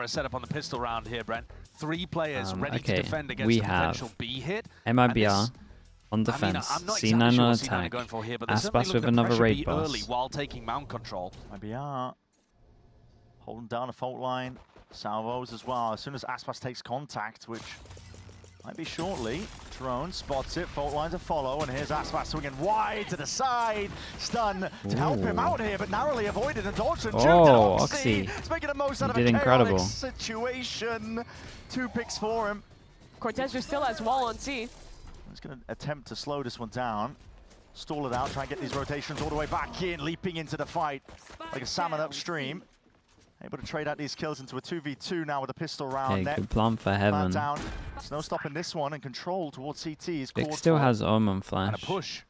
set up on the pistol round here, Brent. 3 players ready to Okay, defend against we a have potential B hit. MIBR on defense, C9 on attack, Aspas with another raid boss. While taking mount control. MIBR holding down a fault line. Salvos as well. As soon as Aspas takes contact, which might be shortly, Drone spots it, fault line to follow, and here's Aspas swinging wide to the side. Stun to help him out here, but narrowly avoided and dodged and Oxy. It's making the most out of did a incredible situation. 2 picks for him. Cortez still has wall on C. He's going to attempt to slow this one down. Stall it out, try and get these rotations all the way back in, leaping into the fight like a salmon upstream. Able to trade out these kills into a 2v2 now with a pistol round. Okay, good plan for Heaven. Down. There's no stopping this one, and control towards CT is Vic still has Omen Flash. And a push.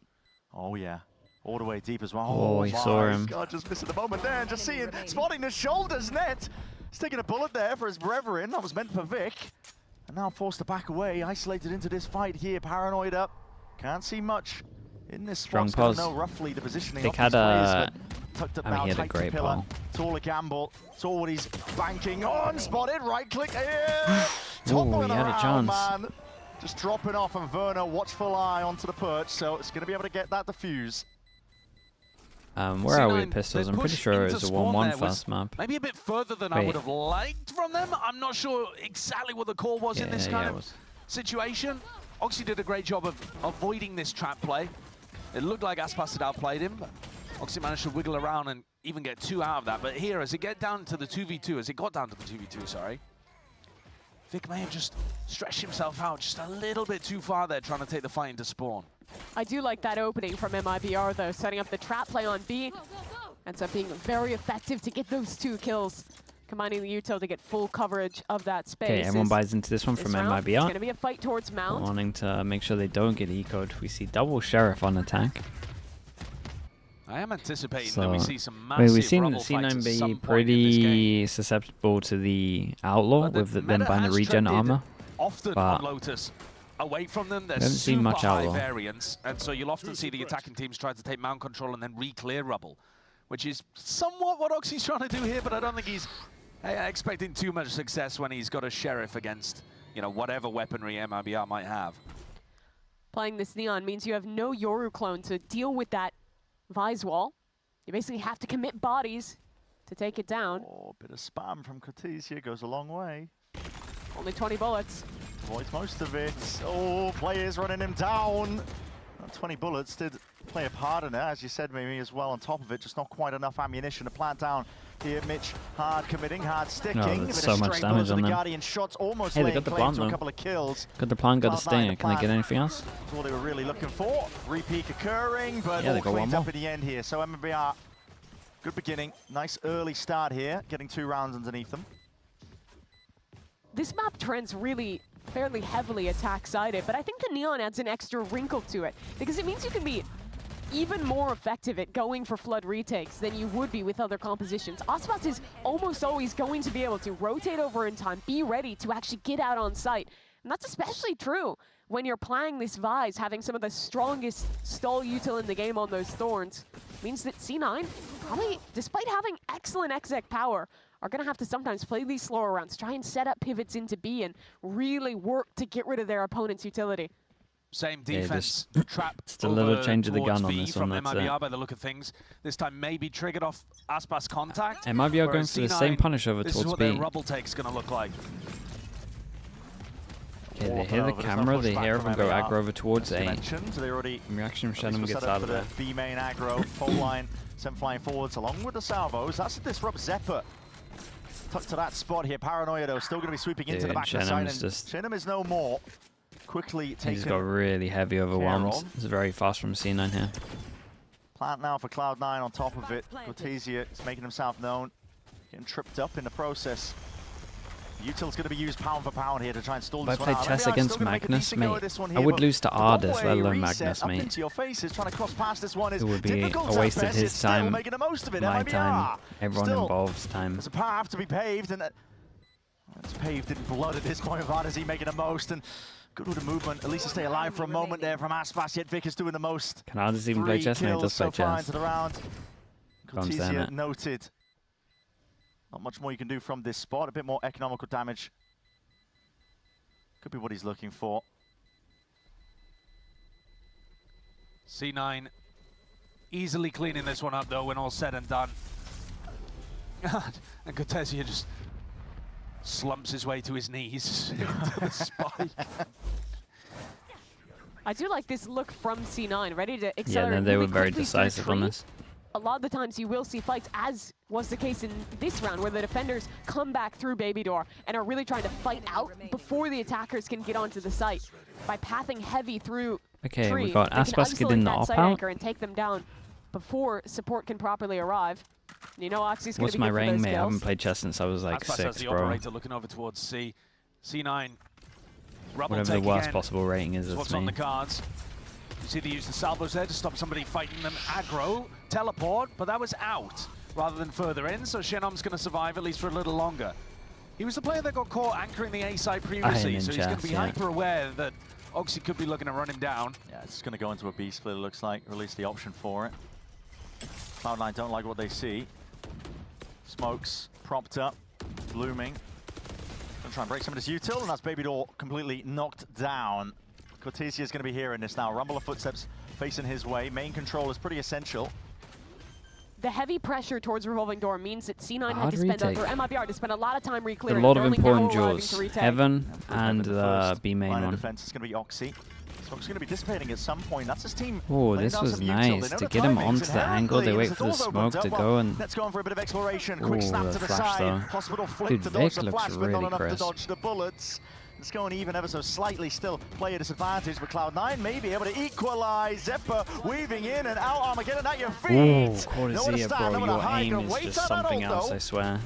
Oh yeah, all the way deep as well. Oh, he saw him. God, just missing the moment there, and just seeing, spotting the shoulders net. He's taking a bullet there for his brethren. That was meant for Vic. And now forced to back away, isolated into this fight here, paranoid up. Can't see much in this spot. Strong pause. Know roughly the positioning Vic of had a... He had a great ball. Saw a gamble, saw what he's banking on, spotted, right click, He had a chance. Man. Just dropping off, and Verno, watchful eye onto the perch, so it's going to be able to get that defuse. Where are we with pistols? I'm pretty sure it was a 1-1 first map. Maybe a bit further than I would have liked from them. I'm not sure exactly what the call was in this kind of situation. Oxy did a great job of avoiding this trap play. It looked like Aspas had outplayed him, but Oxy managed to wiggle around and even get 2 out of that. But here, as it got down to the 2v2, sorry, Vic may have just stretched himself out just a little bit too far there, trying to take the fight into spawn. I do like that opening from MIBR, though, setting up the trap play on B. Ends up being very effective to get those 2 kills, combining the util to get full coverage of that space. Okay, everyone buys into this one from MIBR. It's going to be a fight towards Mount. Wanting to make sure they don't get ecoed. We see double Sheriff on attack. I am anticipating that we see some massive we've seen rubble C9 fights be pretty susceptible to the Outlaw with them buying the regen armor. Often on Lotus. Away from them, there's super much high Outlaw variance, and so you'll often see the attacking teams try to take mount control and then re-clear rubble, which is somewhat what Oxy's trying to do here, but I don't think he's expecting too much success when he's got a Sheriff against, you know, whatever weaponry MIBR might have. Playing this Neon means you have no Yoru clone to deal with that Vise wall. You basically have to commit bodies to take it down. Oh, a bit of spam from Cortez here goes a long way. Only 20 bullets. Avoids most of it. Oh, players running him down. 20 bullets did play a part in it, as you said, maybe as well on top of it. Just not quite enough ammunition to plant down here. Mitch hard committing, hard sticking. No, there's so much damage on them. Guardian shots almost hey, they got the plant though. A couple of kills. Got the plant, got the stinger. Can they get anything else? That's all they were really looking for. Repeat occurring, but all cleaned up in the end here. So MIBR, good beginning. Nice early start here, getting 2 rounds underneath them. This map trends really fairly heavily attack-sided, but I think the Neon adds an extra wrinkle to it, because it means you can be even more effective at going for flood retakes than you would be with other compositions. Aspas is almost always going to be able to rotate over in time, be ready to actually get out on site. And that's especially true when you're playing this Vise, having some of the strongest stall util in the game on those Thorns. Means that C9, probably, despite having excellent exec power, are going to have to sometimes play these slower rounds, try and set up pivots into B and really work to get rid of their opponent's utility. Same defense, trap. Just a little change of the gun on this one. From MIBR by the look of things. This time maybe triggered off Aspas contact. MIBR going for the same punish over towards B. This is what their rubble take's going to look like. Okay, they hear the camera, they hear him go aggro over towards A. So they already reaction from Shannon gets out of there. B main aggro, fault line, sent flying forwards along with the salvos. That's a disrupt Zephyr. Tucked to that spot here. Paranoia though, still going to be sweeping into the back of the side. Shannon is no more. Quickly taken. He's got really heavy overwhelmed. It's very fast from C9 here. Plant now for Cloud9 on top of it. Cortesia is making himself known. Getting tripped up in the process. Util's going to be used pound for pound here to try and stall this one out. If I play Tess against Magnus, mate, I would lose to Ardis, let alone Magnus, mate. It would be a waste of his time, my time, everyone involved's time. There's a path to be paved, and it's paved in blood at this point. Ardis making the most, and good with the movement, at least to stay alive for a moment there from Aspas, yet Vic is doing the most. Can Ardis even play chess? No, he does play chess. Cortesia noted. Not much more you can do from this spot. A bit more economical damage. Could be what he's looking for. C9 easily cleaning this one up, though, when all's said and done. And Cortezia just slumps his way to his knees into the spike. I do like this look from C9, ready to accelerate. Yeah, no, they were very decisive on this. A lot of the times you will see fights, as was the case in this round, where the defenders come back through Baby Door and are really trying to fight out before the attackers can get onto the site. By pathing heavy through okay, tree, we got Aspas getting the op-out. And take them down before support can properly arrive. You know, Oxy's what's my rank, mate? I haven't played chess since I was like Aspas 6, has the bro. operator looking over towards C. C9. Whatever the worst possible rating is, what's me. on the cards. You see they use the salvos there to stop somebody fighting them aggro, teleport, but that was out rather than further in, so Shenom's going to survive at least for a little longer. He was the player that got caught anchoring the A side previously, so he's going to be hyper aware that Oxy could be looking to run him down. Yeah, it's going to go into a B split, it looks like. Release the option for it. Cloud9 don't like what they see. Smokes propped up, blooming. Gonna try and break some of this util, and that's Baby Door completely knocked down. Cortezia is going to be hearing this now. Rumble of footsteps facing his way. Main control is pretty essential. The heavy pressure towards Revolving Door means that C9 had to spend, or MIBR to spend a lot of time re-clearing. A lot of important duels. Heaven and the B main one. Defense is going to be Oxy. Smoke's going to be dissipating at some point. That's his team. Oh, this was nice. To get him onto the angle, they wait for the smoke to go and... Let's go on for a bit of exploration. Quick Ooh, snap the to the flash side. though. Hospital flick Dude, to dodge Vic the looks flash, but really not enough to crisp. dodge the bullets. It's going even ever so slightly, still player disadvantage, but Cloud9 may be able to equalize. Zephyr weaving in and out, Armageddon at your feet. Ooh, Cortezia, bro, your aim is just something else, I swear.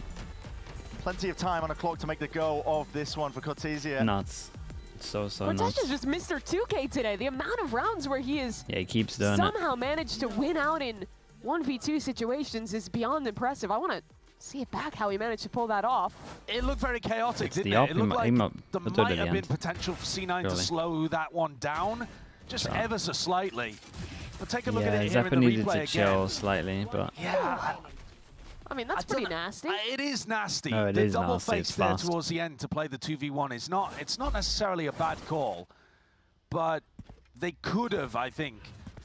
Plenty of time on the clock to make the go of this one for Cortezia. Nuts. So nuts. Cortezia is just Mr. 2K today. The amount of rounds where he is he keeps doing somehow managed to win out in 1v2 situations is beyond impressive. I want to see it back how he managed to pull that off. It looked very chaotic, didn't it? It looked like there might have been potential for C9 to slow that one down, just ever so slightly. But take a look at it here in the replay needed to again. chill slightly, but... Yeah. I mean, that's pretty nasty. It is nasty. No, the double face there towards the end to play the 2v1 is not, it's not necessarily a bad call, but they could have, I think,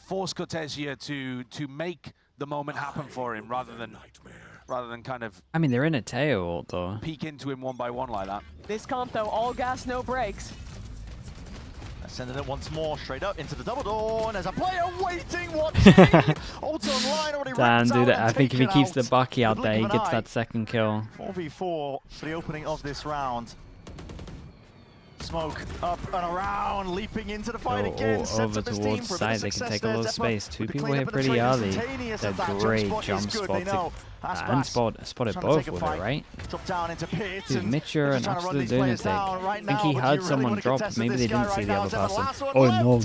forced Cortezia to make the moment happen for him rather than kind of... I mean, they're in a tail ult, though. Peek into him one by one like that. This comp, though, all gas, no brakes. Sending it once more, straight up into the double door, and there's a player waiting, watching. Ult online already. Damn, dude, I think if he keeps the Bucky out there, he gets that second kill. 4v4 for the opening of this round. Smoke up and around, leaping into the fight again. Over towards side, they can take a little space. Two people here pretty early. They're great jump spot. And spotted both with it, right? Drop down into pit. Dude, Mitcher and absolute lunatic. I think he heard someone drop. Maybe they didn't see the other person. Oh, no.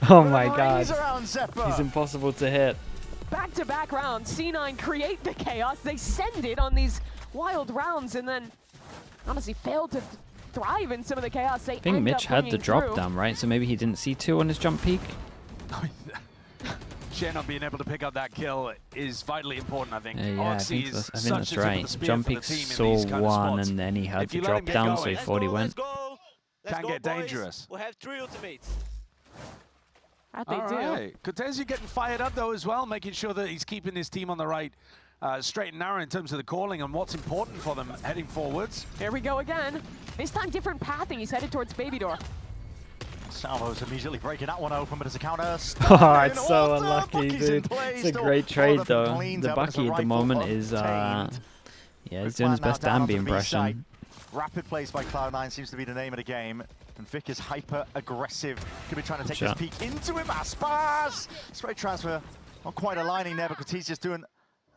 Oh my god. He's impossible to hit. Back-to-back rounds. C9 create the chaos. They send it on these wild rounds and then honestly failed to thrive in some of the chaos. They I think Mitch had the drop down, right? So maybe he didn't see 2 on his jump peak. Not being able to pick up that kill is vitally important, I think. Yeah, I think that's right. Jump peak saw 1 and then he had to drop down, so he thought he went. Can get dangerous. We'll have 3 ultimates. They do. Cortezia getting fired up though as well, making sure that he's keeping his team on the right straight and narrow in terms of the calling and what's important for them heading forwards. Here we go again. This time different pathing. He's headed towards Baby Door. Salvo's immediately breaking that one open, but it's a counter. Oh, it's so unlucky, dude. It's a great trade, though. The Bucky at the moment is, yeah, he's doing his best Ambi impression. Rapid plays by Cloud9 seems to be the name of the game. And Vic is hyper-aggressive. Could be trying to take this peek into him. Aspas! Straight transfer. Not quite aligning there, because he's just doing...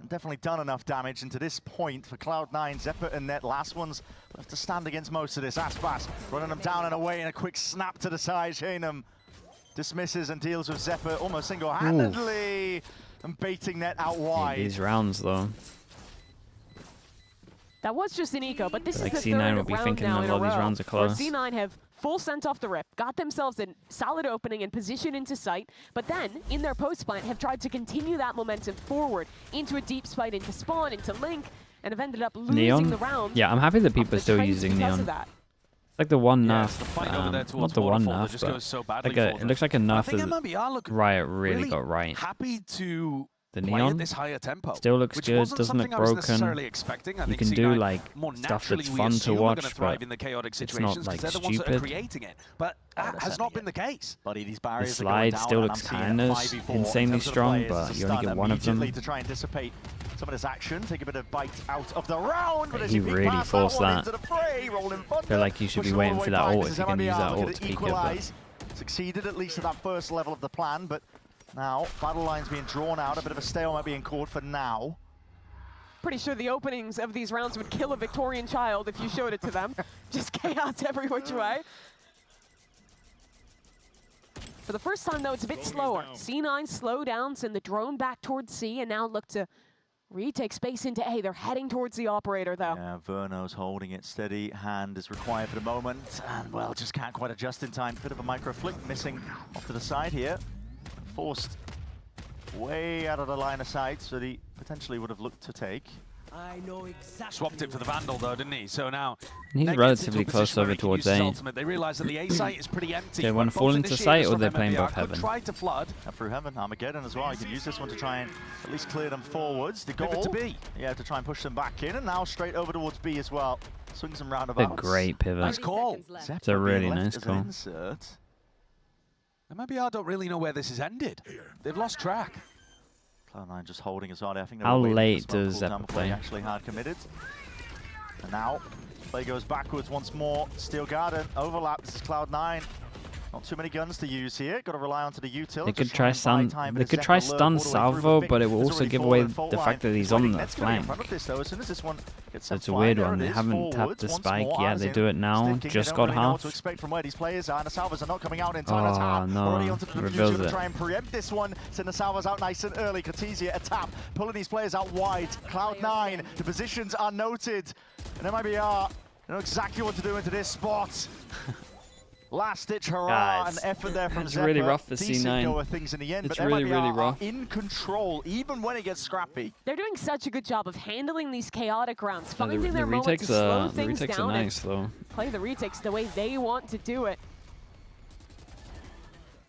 definitely done enough damage, and to this point for Cloud9, Zephyr and Net, last ones have to stand against most of this. Aspas running them down and away, and a quick snap to the side. Shainham dismisses and deals with Zephyr almost single-handedly, and baiting Net out wide. These rounds, though. That was just an eco, but this is like the C9 third will be round thinking now a in lot a of these row rounds are where close. C9 have full sent off the rip, got themselves a solid opening and position into sight, but then in their post plant have tried to continue that momentum forward into a deep spite into spawn, into link, and have ended up losing Neon? the round. Yeah, I'm happy that people are still using Neon. It's like the one nerf, not the one nerf, but like it looks like a nerf that Riot really got right. Happy to the play Neon at this higher tempo, still looks good, doesn't look broken. You can do like stuff that's fun to watch, but it's not like stupid. But that has not been the case. The slide still looks kind of insanely strong, but you only get one of them. To try and dissipate some of this action, take a bit of bite out of the round. But He really forced that. I feel like you should be waiting for that ult if you're going to use that ult to peek it. But succeeded at least at that first level of the plan, but now battle lines being drawn out, a bit of a stalemate being caught for now. Pretty sure the openings of these rounds would kill a Victorian child if you showed it to them. Just chaos every which way. For the first time, though, it's a bit slower. C9 slow down, send the drone back towards C, and now look to retake space into A. They're heading towards the operator, though. Yeah, Verno's holding it steady. Hand is required for the moment, and, well, just can't quite adjust in time. Bit of a micro flick missing off to the side here. Forced way out of the line of sight, so he potentially would have looked to take. I know exactly. Swapped it for the Vandal though, didn't he? So now he's relatively close over towards A. They realize that the A site is pretty empty. They want to fall into sight, or they're playing above heaven? Try to flood through heaven. Armageddon as well. You can use this one to try and at least clear them forwards. The goal to B. Yeah, to try and push them back in, and now straight over towards B as well. Swings them roundabouts. A great pivot. Nice call. It's a really nice call. MIBR don't really know where this has ended. They've lost track. Cloud9 just holding as well. I think how late does Zephyr play? Actually hard committed. And now play goes backwards once more. Steel Garden overlap. This is Cloud9. Not too many guns to use here. Got to rely onto the util. They could try stun. They could try stun Salvo, but it will also give away the fact that he's on the flank. It's a weird one. They haven't tapped the spike. Yeah, they do it now. Just got half. To expect from where these players are. And the Salvos are not coming out in Oh time. no! Reveals it. Try and preempt this one. Send the Salvos out nice and early. Cortesia a tap, pulling these players out wide. Cloud9. The positions are noted, and MIBR know exactly what to do into this spot. Last-ditch hurrah and effort there from Zephyr. It's really rough for C9. Things in the end, it's but really rough. In control, even when it gets scrappy. They're doing such a good job of handling these chaotic rounds, finding their moment to slow things down and play the retakes the way they want to do it.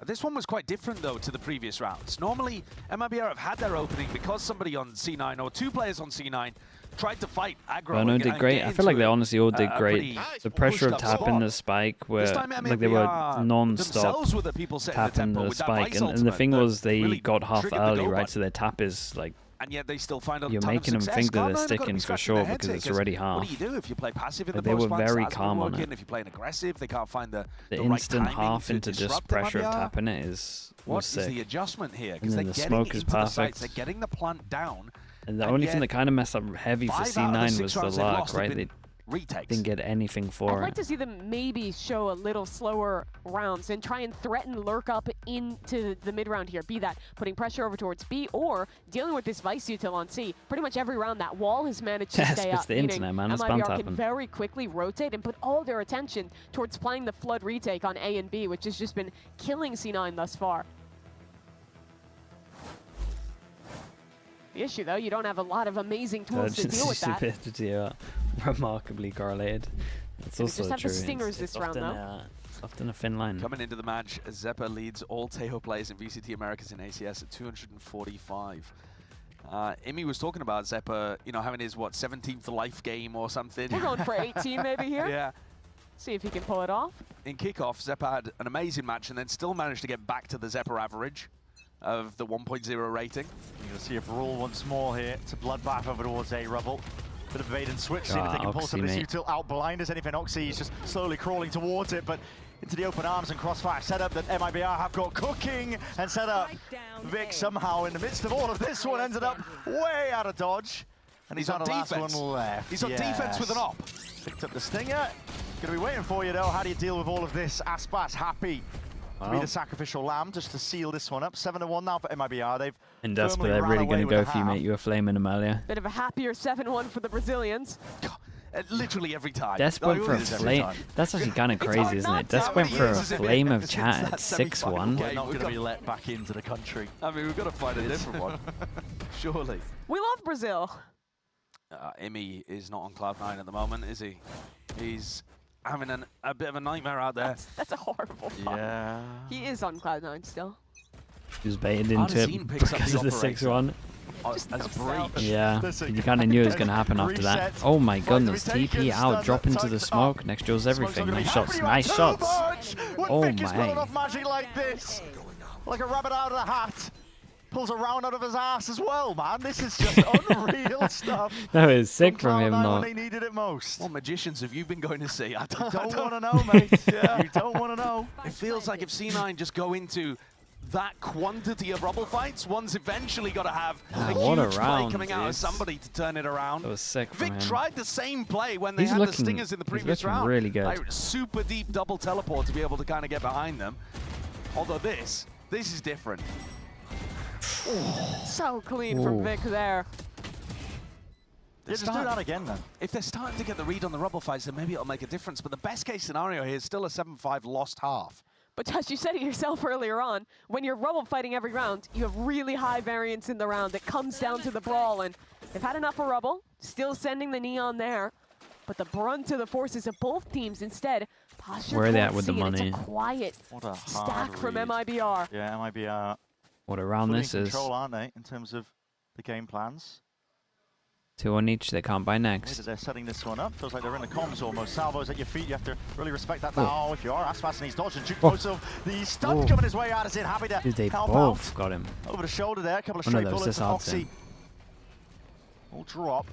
This one was quite different, though, to the previous rounds. Normally, MIBR have had their opening because somebody on C9 or two players on C9 tried to fight aggro. Verno did great. I feel like they honestly all did great. The pressure of tapping the spike, where like they were non-stop tapping the spike, and the thing was they got half early, right? So their tap is like. And yet they still find you're making them think that they're sticking for sure because it's already half. What do you do if you play passive in the they were very calm on it. If you're playing aggressive, they can't find the instant half into just pressure of tapping it was sick. What is the adjustment here? And then the smoke is perfect. They're getting the plant down. And the only thing that kind of messed up heavy for C9 was the luck, right? They didn't get anything for it. I'd like to see them maybe show a little slower rounds and try and threaten lurk up into the mid-round here. Be that putting pressure over towards B or dealing with this Vice util on C. Pretty much every round that wall has managed to stay up. It's the internet, man. It's bound to happen. Can very quickly rotate and put all their attention towards playing the flood retake on A and B, which has just been killing C9 thus far. The issue, though, you don't have a lot of amazing tools to deal with that. Remarkably correlated. It's also just have true. The stingers this round, though. It's often a thin line. Coming into the match, Zephyr leads all Tejo players in VCT Americas in ACS at 245. Imi was talking about Zephyr, you know, having his, what, 17th life game or something. We're going for 18 maybe here. Yeah. See if he can pull it off. In kickoff, Zephyr had an amazing match and then still managed to get back to the Zephyr average of the 1.0 rating. You're going to see a brawl once more here. It's a bloodbath over towards A Rubble. Bit of evade and switch, seeing if they can pull some of this util out blind as anything. Oxy is just slowly crawling towards it, but into the open arms and crossfire setup that MIBR have got cooking and set up. Vic somehow in the midst of all of this one ended up way out of dodge. And he's on the last one left. He's on defense with an op. Picked up the stinger. Gonna be waiting for you though. How do you deal with all of this? Aspas happy to be the sacrificial lamb just to seal this one up. 7-1 now for MIBR. They've and that's where they're really going to go for you, mate. You were flaming them earlier. Bit of a happier 7-1 for the Brazilians. Literally every time. Des went for a flame. That's actually kind of crazy, isn't it? Des went for a flame of chat at 6-1. We're not going to be let back into the country. I mean, we've got to find a different one. Surely. We love Brazil. Imi is not on Cloud9 at the moment, is he? He's having a bit of a nightmare out there. That's a horrible thought. Yeah. He is on Cloud9 still. He was baited into it because of the 6-1. Yeah, you kind of knew it was going to happen after that. Oh my goodness, TP out, drop into the smoke. Next drills everything. Nice shots, nice shots. Oh my. Magic like this, like a rabbit out of the hat. Pulls a round out of his ass as well, man. This is just unreal stuff. That was sick from him, though. When they needed it most. What magicians have you been going to see? I don't want to know, mate. Yeah. You don't want to know. It feels like if C9 just go into that quantity of rubble fights, one's eventually got to have a huge play coming out of somebody to turn it around. That was sick from Vic him. tried the same play when they had the stingers in the previous round. Really good. Like, super deep double teleport to be able to kind of get behind them. Although this is different. So clean from Vic there. Yeah, just do that again then. If they're starting to get the read on the rubble fights, then maybe it'll make a difference. But the best case scenario here is still a 7-5 lost half. But Tush, you said it yourself earlier on, when you're rubble fighting every round, you have really high variance in the round. It comes down to the brawl, and they've had enough of rubble, still sending the Neon there. But the brunt of the forces of both teams instead, posture. Where are they at with the money? It's a quiet stack from MIBR. Yeah, MIBR. What a round this is. Control, aren't they, in terms of the game plans? 2 on each, they can't buy next. They're setting this one up. Feels like they're in the comms almost. Salvo's at your feet. You have to really respect that now. If you are Aspas and he's dodging too close of the stun coming his way out. Is it happy to they help both out? got him. Over the shoulder there. A couple of straight bullets. Oxy will drop.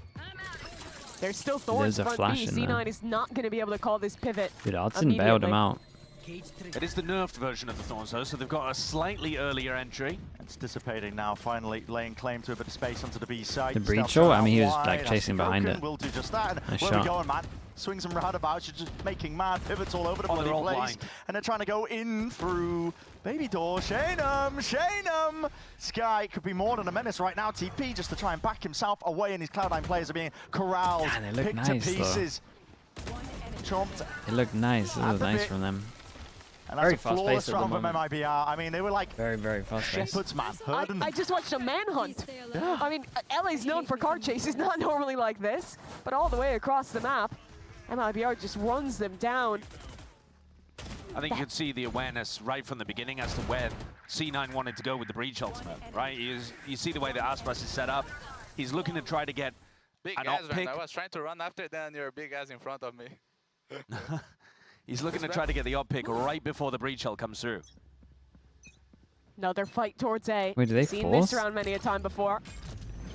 There's still Thorns front B. C9 is not going to be able to call this pivot. Dude, Odson bailed him out. It is the nerfed version of the Thorns, though, so they've got a slightly earlier entry. It's dissipating now, finally laying claim to a bit of space onto the B side. The breach, I mean, he was like chasing behind it. We'll do just that. Nice Where shot. we going, man? Swings and roundabouts, you're just making mad pivots all over the bloody place. And they're trying to go in through baby door. Shanum! Sky could be more than a menace right now. TP just to try and back himself away, and his Cloud9 players are being corralled, picked to pieces. Chomped. It looked nice. It was nice from them. And that's a flawless round from MIBR. I mean, they were like very fast-paced. shepherds, man. I just watched a manhunt. Yeah. I mean, LA's known for car chases, not normally like this, but all the way across the map, MIBR just runs them down. I think you could see the awareness right from the beginning as to where C9 wanted to go with the breach ultimate, right? You see the way that Aspas is set up. He's looking to try to get an op pick. I was trying to run after, then your big ass in front of me. He's looking to try to get the odd pick right before the breach ult comes through. Another fight towards A. Wait, do they seen force? this round many a time before.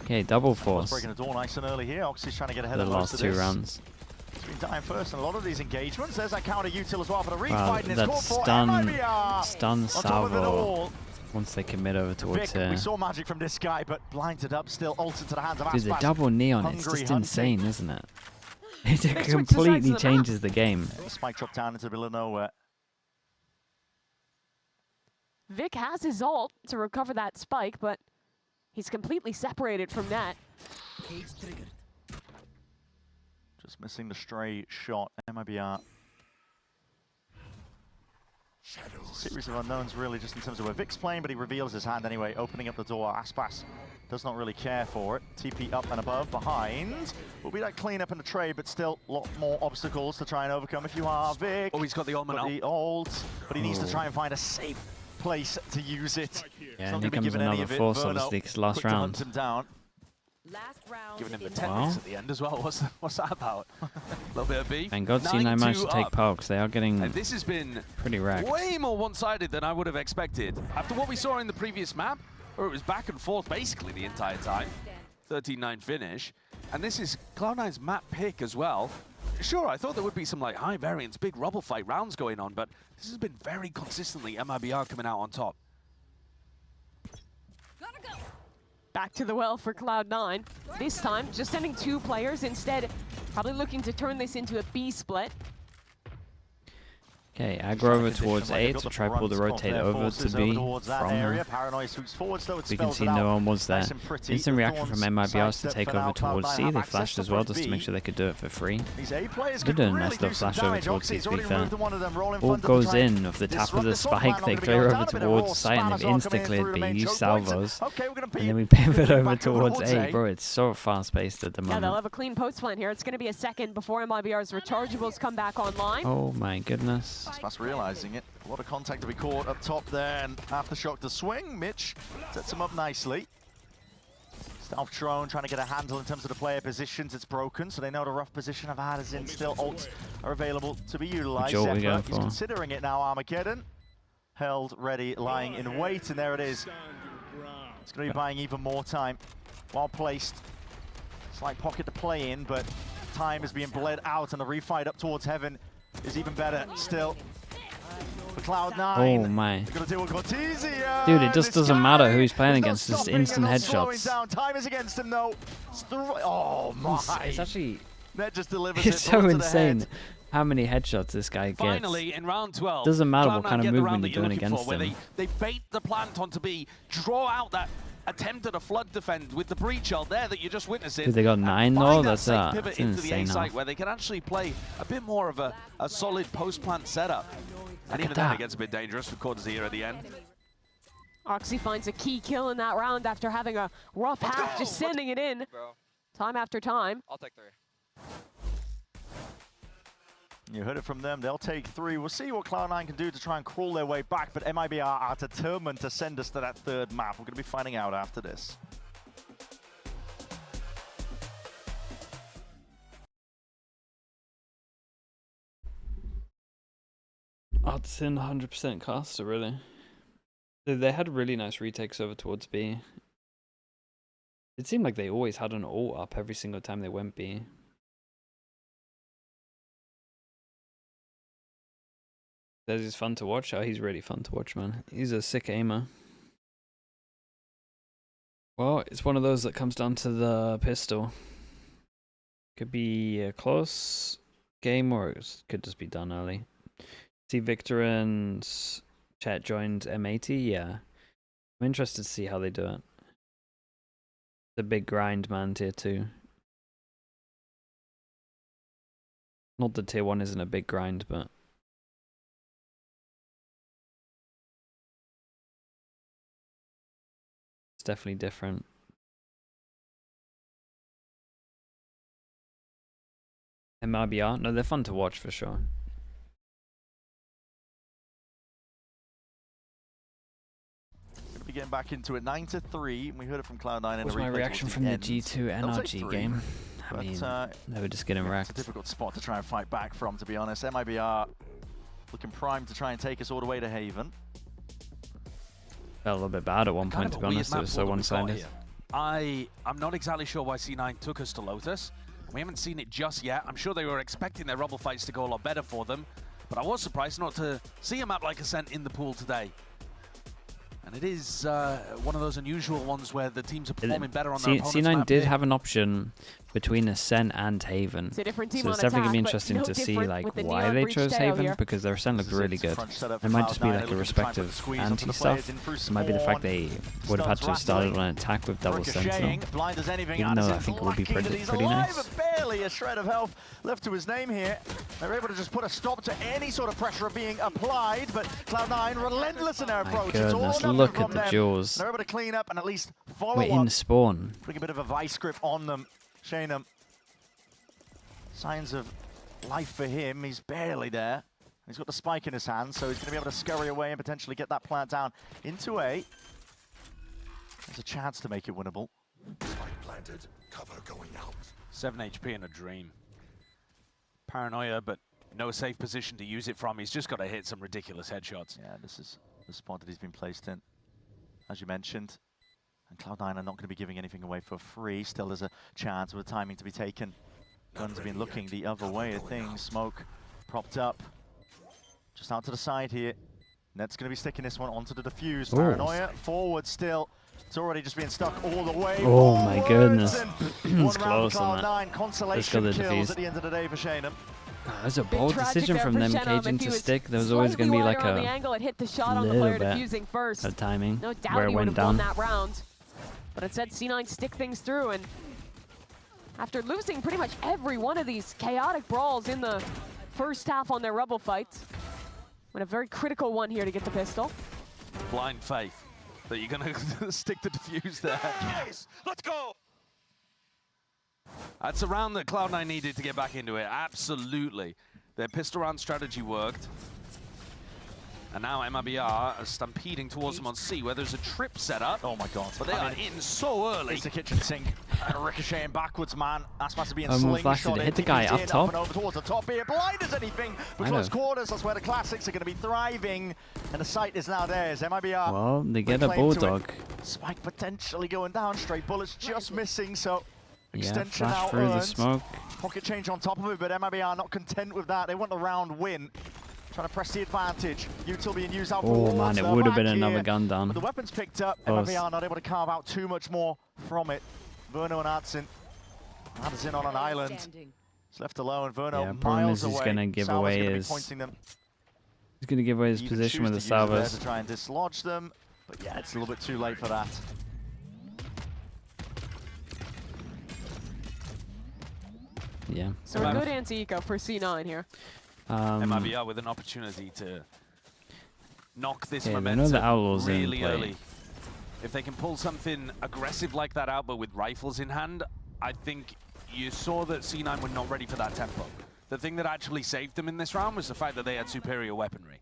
Okay, double force. Breaking the door nice and early here. Oxy's trying to get ahead The of most of last 2 this. rounds. He's been dying first in a lot of these engagements. There's that counter util as well for the Wow, refight, and it's that called for stun salvo once they commit over towards Vic, we saw magic from this guy, but blinded up, still altered to the hands of Aspas. Dude, the double neon, it's just hunting. insane, isn't it? It completely changes the game. Spike drop down into the middle of nowhere. Vic has his ult to recover that spike, but he's completely separated from that. Just missing the stray shot. MIBR. Series of unknowns, really, just in terms of where Vic's playing, but he reveals his hand anyway, opening up the door. Aspas does not really care for it. TP up and above, behind. Will be that cleanup in the trade, but still a lot more obstacles to try and overcome if you are Vic. Oh, he's got the ult. But he needs to try and find a safe place to use it. Yeah, and here comes another force, obviously, because last round. Him down. Giving him the techniques at the end as well. What's that about? A little bit of beef. Thank God C9 managed to take pokes. They are getting and this has been pretty wrecked. Way more one-sided than I would have expected. After what we saw in the previous map, where it was back and forth basically the entire time. 13-9 finish. And this is Cloud9's map pick as well. Sure, I thought there would be some like high variance, big rubble fight rounds going on, but this has been very consistently MIBR coming out on top. Back to the well for Cloud9. This time, just sending 2 players instead. Probably looking to turn this into a B split. Okay, aggro over towards A to try pull the rotate over to B from her. We can see no one was there. Instant reaction from MIBR to take over towards C. They flashed as well just to make sure they could do it for free. They're doing a nice little flash over towards C, to be fair. All goes in of the tap of the spike. They clear over towards site and they've insta-cleared B. Use salvos. And then we pivot over towards A. Bro, it's so fast-paced at the moment. Yeah, they'll have a clean post plant here. It's going to be a second before MIBR's rechargeables come back online. Oh my goodness. Fast realizing it. A lot of contact to be caught up top there, and aftershock to swing. Mitch sets him up nicely. Stealth drone trying to get a handle in terms of the player positions. It's broken, so they know the rough position I've had is in. Still ults are available to be utilized. He's considering it now, Armageddon. Held, ready, lying in wait, and there it is. It's going to be buying even more time. Well placed. Slight pocket to play in, but time is being bled out, and the refight up towards heaven is even better still. For Cloud9. Oh my. Gonna deal with Cortesia. Dude, it just doesn't matter who he's playing against. Just instant headshots. Time is against him though. Oh my. It's actually. That just delivers it's so insane how many headshots this guy gets. Finally, in round 12, doesn't matter what kind of movement you're doing against him. They bait the plant onto B, draw out that attempt at a flood defend with the breach ult there that you just witnessed. Dude, they got 9 though. That's pivot into the A insane. site where they can actually play a bit more of a solid post-plant setup. And even then it gets a bit dangerous for Cortesia at the end. Oxy finds a key kill in that round after having a rough half, just sending it in time after time. I'll take 3. You heard it from them, they'll take 3. We'll see what Cloud9 can do to try and crawl their way back, but MIBR are determined to send us to that 3rd map. We're going to be finding out after this. Odds in 100% caster, really. They had really nice retakes over towards B. It seemed like they always had an ult up every single time they went B. Says he's fun to watch. Oh, he's really fun to watch, man. He's a sick aimer. Well, it's one of those that comes down to the pistol. Could be a close game or it could just be done early. See Victor and Chet joined M80. Yeah. I'm interested to see how they do it. The big grind, man, tier 2. Not that tier 1 isn't a big grind, but it's definitely different. MIBR? No, they're fun to watch for sure. Getting back into it, 9-3. We heard it from Cloud9. What was my reaction from the G2 NRG game? I mean, they were just getting wrecked. It's a difficult spot to try and fight back from, to be honest. MIBR looking primed to try and take us all the way to Haven. Felt a little bit bad at one point, to be honest. It was so one-sided. I'm not exactly sure why C9 took us to Lotus. We haven't seen it just yet. I'm sure they were expecting their rubble fights to go a lot better for them, but I was surprised not to see a map like Ascent in the pool today. And it is one of those unusual ones where the teams are performing better on their opponent's C9 map did here. have an option between Ascent and Haven. It's a different team so it's definitely going to be interesting to see like why they chose Haven, because their Ascent looked really good. It might just be like a respective anti-stuff. It might be the fact they would have had to have started on an attack with double Sentinel. Even though I think it would be pretty nice. Barely a shred of health left to his name here. They're able to just put a stop to any sort of pressure being applied, but Cloud9 relentless in their approach. My goodness, look at the jaws. They're able to clean up and at least follow We're in up. spawn. Putting a bit of a vice grip on them. Shanum. Signs of life for him. He's barely there. He's got the spike in his hand, so he's going to be able to scurry away and potentially get that plant down into A. There's a chance to make it winnable. Spike planted, cover going out. 7 HP in a dream. Paranoia, but no safe position to use it from. He's just got to hit some ridiculous headshots. Yeah, this is the spot that he's been placed in, as you mentioned. And Cloud9 are not going to be giving anything away for free. Still there's a chance with the timing to be taken. Guns have been looking the other way of things. Smoke propped up. Just out to the side here. Net's going to be sticking this one onto the defuse. Paranoia forward still. It's already just being stuck all the way. Oh my goodness. It's close on that. Consolation kills at the end of the day for Shanum. That was a bold decision from them, Cajun, to stick. There was always going to be like a angle, it hit the shot on the little player bit defusing first. of timing No doubt where it he would went have won down. that round. But instead, C9 stick things through, and after losing pretty much every one of these chaotic brawls in the first half on their Rebel fights, went a very critical one here to get the pistol. Blind faith that you're going to stick the defuse there. Yes, let's go. That's a round that Cloud9 needed to get back into it. Absolutely. Their pistol round strategy worked. And now MIBR are stampeding towards them on C, where there's a trip set up. Oh my god. But they are in so early. It's the kitchen sink. And ricocheting backwards, man. Aspas being flashed it. Hit the guy up top. Over towards the top here. Blind as anything. But close quarters, that's where the classics are going to be thriving. And the site is now theirs. MIBR. Well, they get a bulldog. Spike potentially going down. Straight bullets just missing. So Yeah, extension flash out through the earned. smoke. Pocket change on top of it, but MIBR not content with that. They want the round win. Trying to press the advantage. Util being used out for Oh man, it would have been another gun down. But the weapons picked up. Close. MIBR not able to carve out too much more from it. Verno and Adson. Adson on an island. He's left alone. Verno Yeah, problem miles is he's away. gonna give Salva's away gonna be his- pointing them. He's going to give away his Even position with the choose to use it there salvos. to try and dislodge them. But yeah, it's a little bit too late for that. Yeah. So a good anti-eco for C9 here. MIBR with an opportunity to knock this Okay, they know momentum the Outlaws in really play. early. If they can pull something aggressive like that out, but with rifles in hand, I think you saw that C9 were not ready for that tempo. The thing that actually saved them in this round was the fact that they had superior weaponry.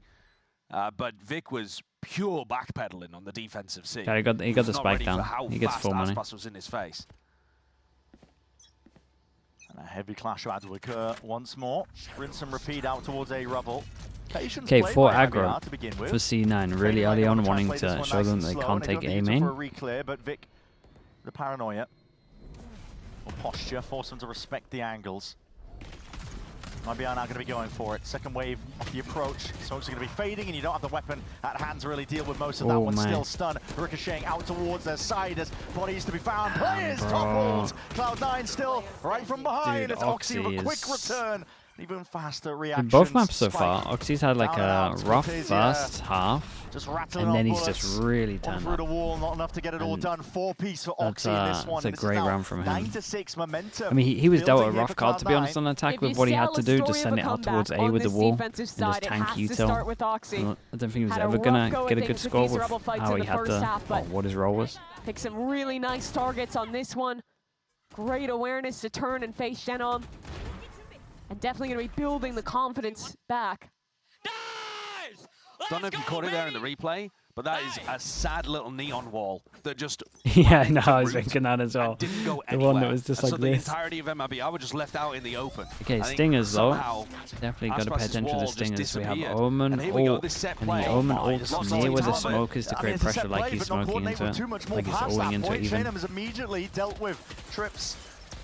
But Vic was pure backpedaling on the defensive C. Yeah, he got the Was not spike ready for down. how He gets fast full money. Aspas was in his face. And a heavy clash about to occur once more. Rinse and repeat out towards a rubble. Patience Okay, played for by aggro MIBR to begin with. for C9, really Feeling like early they on, wanna wanting translate this to one show nice them and they slow, can't and they take go A for main. a reclear, but Vic, the paranoia or posture, force them to respect the angles. MIBR now going to be going for it. Second wave of the approach. Smokes are going to be fading, and you don't have the weapon at hand to really deal with most of that one. Still stunned. Ricocheting out towards their side as bodies to be found. Players toppled. Cloud9 still right from behind. Dude, It's Oxy with a quick Oxy is- return. Even faster In reaction. both maps so Spike far, Oxy's had like down and a out rough with his, first half, just rattling and then on he's bullets. just really One turned through up. the wall, not enough to get it all And done. 4-piece for that's Oxy in this one. a This is great now round from him. 9-6 momentum. I mean, he was dealt a building here rough for card, to be honest, Cloud9. on attack If with you what he sell had to a do, story just send of it a out towards A comeback with the on wall, this and defensive just side, it tank has to util. start with Oxy. I don't think he was Had a ever rough going go to at get a things good with score these with Rebel fights how in he the had first to, half, but what his role was. Pick some really nice targets on this one. Great awareness to turn and face Shannon. And definitely going to be building the confidence back. Don't know if you caught it there in the replay, but that is a sad little neon wall that just Yeah, no, I was root thinking that as well. and didn't go The anywhere. one that was just And like so this. the entirety of MIBR were just left out in the open. Okay, I think Stingers though. somehow Definitely got to pay Aspas's attention to wall the just Stingers. We have disappeared. Omen And here we go, ult, this set and play. the Omen Oh, ult's lots near of where the time. smoke is to I mean, create it's a pressure set like play, he's but not smoking coordinated into with it. too much more Like he's past ulting that into it point. even. Shannon has immediately dealt with trips.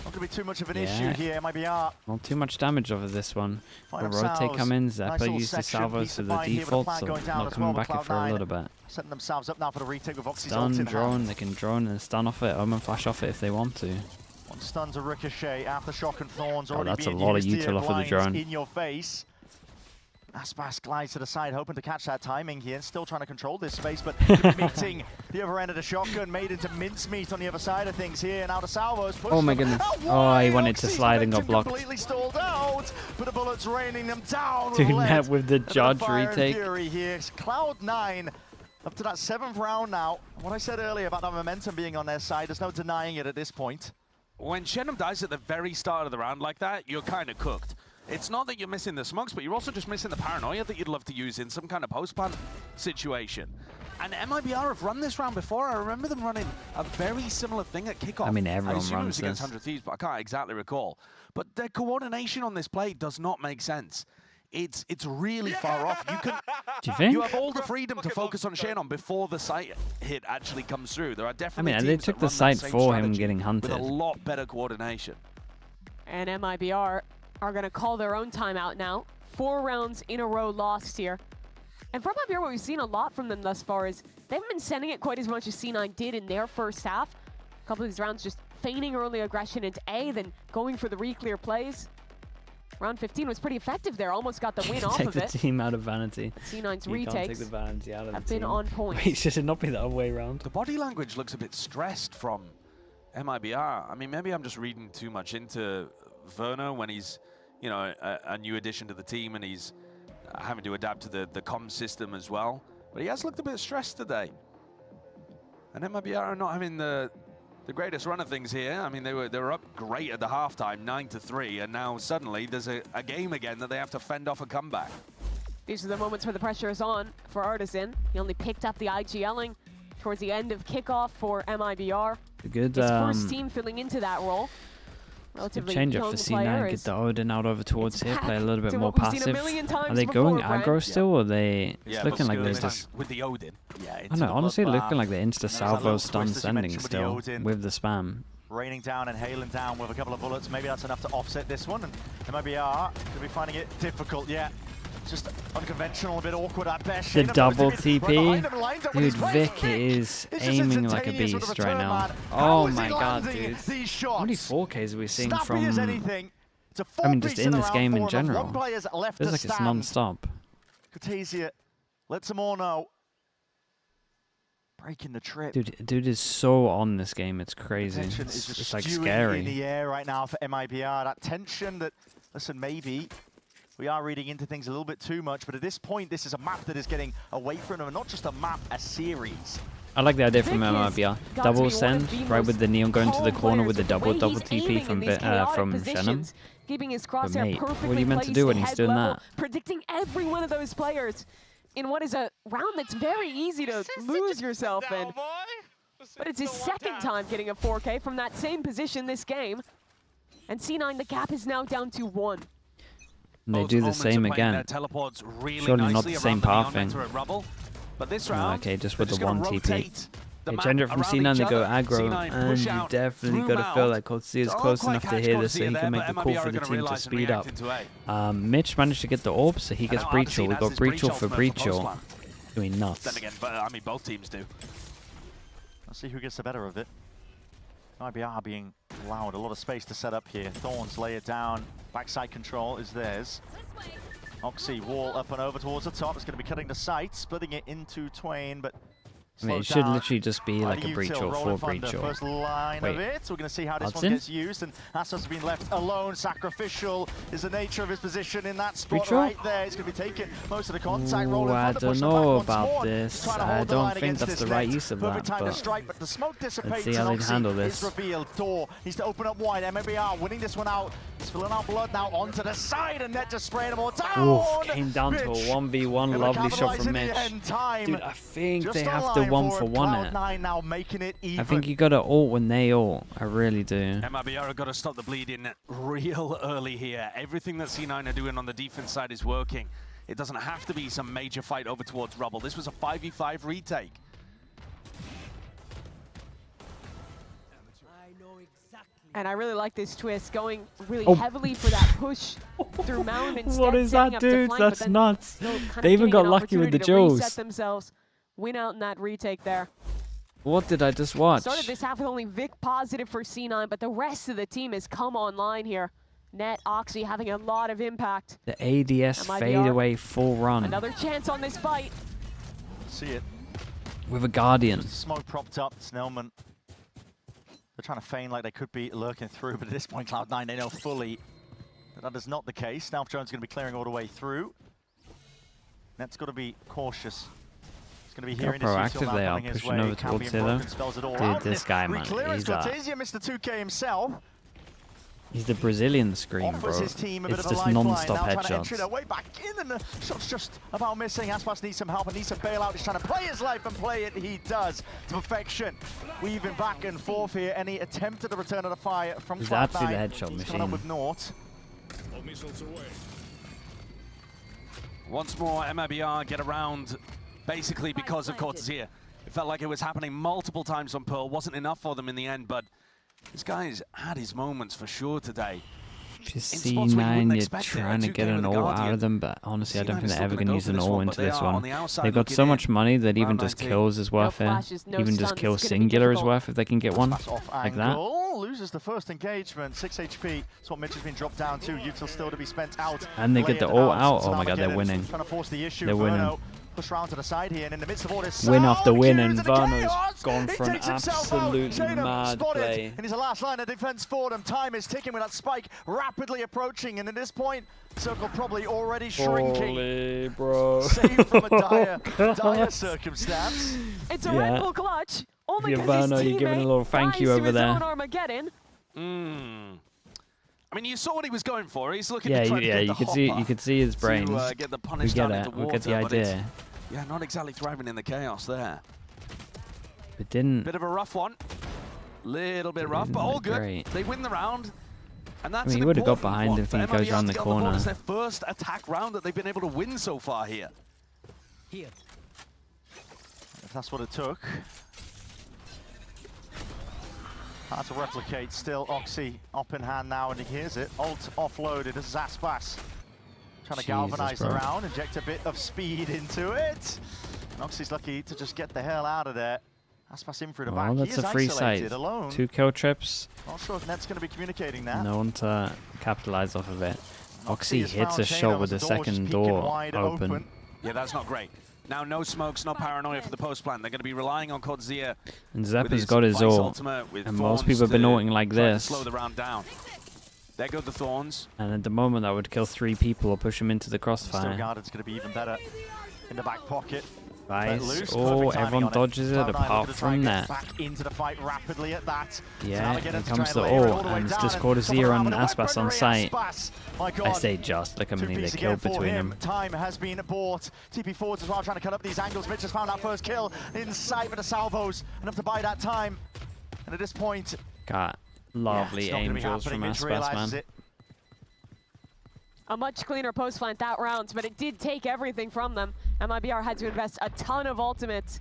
Not going to be too much of an Yeah. issue here. MIBR Not too much damage over this one. find The rotate themselves come in, nice Zeppa little used the section, salvos peace to of the mind here with the default, plant so going down not as coming well, back but in for a Cloud9 little bit. setting themselves up now for the retake with Oxy's Stun, ult in drone, hand. they can drone and stun off it. Omen flash off it if they want to. One stun to Ricochet, Aftershock and Thorns already that's a being lot of used util here, off of the blinds drone. in your face. Aspas glides to the side, hoping to catch that timing here, still trying to control this space, but meeting the other end of the shotgun, made into mincemeat on the other side of things here. Now the salvos push Oh my them goodness. out Oh, he wide. wanted to Oxy's slide and got momentum blocked. Completely stalled out, but the bullets raining them down. Dude, with met lead. with the A bit of Judge fire and retake. fury here. It's Cloud9 up to that 7th round now. What I said earlier about that momentum being on their side, there's no denying it at this point. When Shenham dies at the very start of the round like that, you're kind of cooked. It's not that you're missing the smokes, but you're also just missing the paranoia that you'd love to use in some kind of post-plant situation. And MIBR have run this round before. I remember them running a very similar thing at kickoff. I mean, everyone assume it was runs against this. 100 Thieves, but I can't exactly recall. But their coordination on this play does not make sense. It's really far off. You can Do you think? you have all the freedom to focus on Shannon before the site hit actually comes through. There are definitely they teams took that the run that site same for him strategy getting with hunted. a lot better coordination. And MIBR are going to call their own timeout now. 4 rounds in a row lost here. And from MIBR, what we've seen a lot from them thus far is they haven't been sending it quite as much as C9 did in their first half. A couple of these rounds just feigning early aggression into A, then going for the re-clear plays. Round 15 was pretty effective there. Almost got the win off Take of the it. team out of vanity. C9's You can't take retakes the vanity out of have the been team. on point. Wait, should it not be the other way around? The body language looks a bit stressed from MIBR. I mean, maybe I'm just reading too much into Werner when he's, you know, a new addition to the team and he's having to adapt to the comm system as well. But he has looked a bit stressed today. And MIBR are not having the greatest run of things here. I mean, they were up great at the halftime, 9-3, and now suddenly there's a game again that they have to fend off a comeback. These are the moments where the pressure is on for Artisan. He only picked up the IGLing towards the end of kickoff for MIBR. Good, His first team filling into that role. Relatively change up young for player C9, get the Odin out over towards here, play a little bit to more what we've seen a passive. million times Are they going before, aggro Brent. still, or are they? Yeah, It's looking like they're this time just. with the Odin. Yeah, I don't know, honestly, looking like they're insta There's that salvo little stun twist, as you sending mentioned, with the still Odin. with the spam. Raining down and hailing down with a couple of bullets. Maybe that's enough to offset this one. And MIBR could be finding it difficult. Yeah, just unconventional, a bit awkward at best. The Shayna double Bozic right behind him, TP. lines up with Dude, his waist. Vic is It's just aiming like a instantaneous with beast the right return, now. man. How Oh is he my god, landing dude. these shots? How many 4Ks are we seeing Snappy from? as anything. It's a I mean, just four-piece in the this round game for in them. general. One player's left Feels to like it's stand. non-stop. Kutasia lets them all know. Breaking the trip. Dude is so on this game. It's crazy. Tension is just It's like stewing scary. in the air right now for MIBR. That tension that, listen, maybe we are reading into things a little bit too much, but at this point, this is a map that is getting away from them, and not just a map, a series. I like the idea from Vic has MIBR. got to Double be one send, of the right with the Neon going to the calm corner with the players. double way he's TP aiming from in these chaotic Shannon. positions, keeping his crosshair mate, what are perfectly you meant to placed do when he's head doing level, that? predicting every one of those players in what is a round that's very easy to lose yourself in. But it's his second time getting a 4K from that same position this game. And C9, the gap is now down to 1. And they Both do the moments same are playing again. their teleports really Surely not nicely the same around the pathing. Neon Mentor at Rubble. But this No, round, okay, just they're with the gonna one TP. rotate the They map change it from around C9, each they go other. aggro, C9 and push you out definitely through got to feel Mount. like Coach C is Don't close quite enough to catch hear Coach this so C he there, can make but the call MIBR for are the gonna team to realise and speed up. react into A. Mitch managed to get the orb, so he gets I know Breachel. Artisan We has got his Breachel for ultimate Breachel. Postland. Doing Then nuts. again, but, I mean, both teams do. Let's see who gets the better of it. MIBR being allowed a lot of space to set up here. Thorns lay it down. Backside control is theirs. Oxy wall up and over towards the top. It's going to be cutting the site, splitting it into twain, but I mean, it should literally just be like a util, Breachel rolling for thunder, Breachel. First line of Wait. it. We're going to see how this Hudson? one gets used, and Assa's been left alone. Sacrificial is the nature of his position in that spot Breachel? right there. He's going to be taking most of the contact. Rolling I thunder, don't pushing back know once about more. this. He's trying to I hold the don't line think against that's this the right net. use of Perfect that, time to but strike, but the smoke dissipates. see how they and handle Oxy this. is revealed. Door needs to open up wide. MIBR winning this one out. Spilling out blood now onto the side, and net just spraying them all down. Oof, came down to a Mitch 1v1. able to Lovely shot capitalise from in the Mitch. end time. Dude, I think Just they on have to line 1 for for 1 it. Cloud9 now making it even. I think you got to ult when they ult. I really do. MIBR have got to stop the bleeding real early here. Everything that C9 are doing on the defense side is working. It doesn't have to be some major fight over towards Rubble. This was a 5v5 retake. And I really like this twist, going really Oh. heavily for that push through Mound instead. What is setting that, up to dude? flank, but That's then nuts. still kind of They even getting got an lucky with the opportunity to Joes. reset themselves, win out in that retake there. What did I just watch? Started this half with only Vic positive for C9, but the rest of the team has come online here. Net, Oxy having a lot of impact. The ADS MIBR. fadeaway full run Another chance on this fight. See it. with a Guardian. Smoke propped up. Snellman. They're trying to feign like they could be lurking through, but at this point, Cloud9, they know fully that is not the case. Now Jones is going to be clearing all the way through. Net's got to be cautious. He's going to be How hearing this proactive util they now are coming his pushing way. over Can towards be here, though. broken, spells it all Dude, out. this guy, man, Reclearance, he's Cortesia missed the 2K himself. He's the Brazilian scream, Offers bro. his team a It's bit of a just lifeline. non-stop Now trying to enter headshots. their way back in, and the shot's just about missing. Aspas needs some help and needs some bailout. He's trying to play his life and play it. He does to perfection. Weaving back and forth here. Any attempt at a return of the fire from He's Cloud9. absolutely the headshot He's coming up machine. with naught. Once more, MIBR get around basically because of Cortesia. It felt like it was happening multiple times on Pearl. Wasn't enough for them in the end, but this guy's had his moments for sure today. Just in spots where you wouldn't C9, you're expect it. trying to 2K get an with a ult out Guardian. of them, but honestly, I don't C9 think is they're still ever gonna going to go use for an this ult one, into but they this are on one. the outside They've got looking so in. much money that even Round just 19. kills is No worth it. flashes, no Even just stuns. kill It's gonna be singular is difficult. worth if they can get one. Pass off Like that. angle, loses the first engagement, 6 HP. That's what Mitch has been dropped down to. Util still to be spent out. And they get the Layered ult out. so Oh now my god, they're Mageddon winning. Trying to force the issue. They're winning. Verno push round to the side here, and in the midst of all this, Win after win, and into the Verno's chaos. gone He for an takes himself out. absolutely Shaden mad spotted, play. and he's the last line of defense for them. Time is ticking with that spike rapidly approaching, and at this point, Circle probably already shrinking. Holy bro. Saved from a dire circumstance. It's a Yeah. Red Bull clutch. Only If you're because his Verno, you're giving a teammate little thank you dies to over his there. own Armageddon. I mean, you saw what he was going for. He's looking Yeah, to try to get you the could see, hopper his brains. to get the We punish get down it. into We water, get the but it's, idea. yeah, not exactly thriving in the chaos there. It didn't. Bit of a rough one. Little bit rough, but all good. Great. They win the round. And that's I mean, an he would have got important behind one if for he goes MIBR around to the get on board. corner. It's their first attack round that they've been able to win so far here. If that's what it took. Hard to replicate still. Oxy up in hand now, and he hears it. Ult offloaded as Zaspas trying to galvanize the round, inject a bit of speed into it. And Oxy's lucky to just get the hell out of there. Zaspas in through the back. Well, He that's is a free isolated site. alone. 2 kill trips. Not sure if Net's going to be communicating that. No one to capitalize off of it. Oxy has hits found a Shayna shot as with the the door just second peeking door wide open. Yeah, that's not great. Now, no smokes, no paranoia for the post plan. They're going to be relying on Kodzia. And Zeppa's got his ult. And most people have been ulting like this. Slow the round down. There go the Thorns. And at the moment, that would kill 3 people or push them into the Still crossfire. guarded's going to be even better in the back pocket. Nice. Oh, everyone dodges it apart from that. Back into the fight rapidly at that. Yeah, here comes the ult, and it's just Cortazir and Aspas on site. I say just, look how many they killed between them. Time has been bought. TP forwards as well, trying to cut up these angles. Mitch has found that first kill in sight with the salvos. Enough to buy that time. And at this point, Got lovely angels from Aspas, man. A much cleaner post flank that round, but it did take everything from them. MIBR had to invest a ton of ultimates